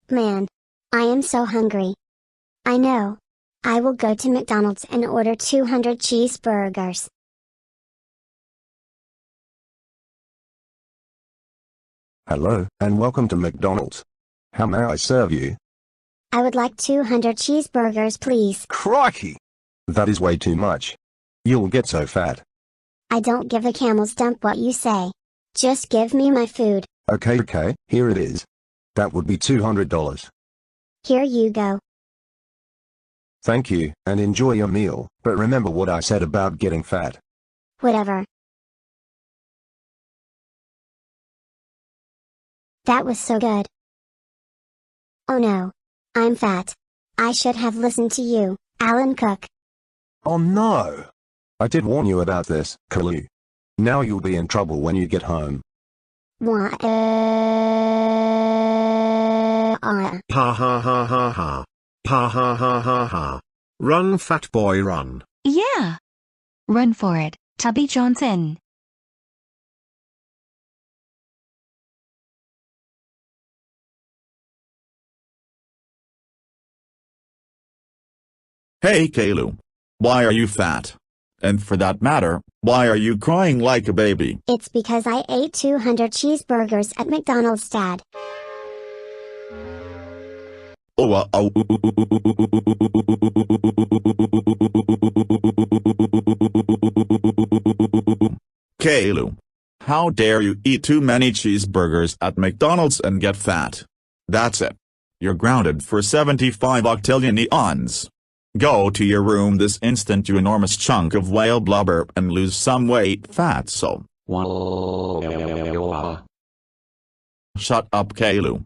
Man. I am so hungry. I know. I will go to McDonald's and order 200 cheeseburgers. Hello, and welcome to McDonald's. How may I serve you? I would like 200 cheeseburgers, please. Crikey! That is way too much. You'll get so fat. I don't give a camel's dump what you say. Just give me my food. Okay, here it is. That would be $200. Here you go. Thank you, and enjoy your meal, but remember what I said about getting fat. Whatever. That was so good. Oh no. I'm fat. I should have listened to you, Alan Cook. Oh no! I did warn you about this, Caillou. Now you'll be in trouble when you get home. Why? Ha ha ha ha ha. Ha ha ha ha ha. Run, fat boy, run. Yeah. Run for it, Tubby Johnson. Hey Caillou. Why are you fat? And for that matter, why are you crying like a baby? It's because I ate 200 cheeseburgers at McDonald's, Dad. Caillou. How dare you eat too many cheeseburgers at McDonald's and get fat? That's it. You're grounded for 75 octillion eons. Go to your room this instant, you enormous chunk of whale blubber, and lose some weight, fatso. Shut up, Caillou.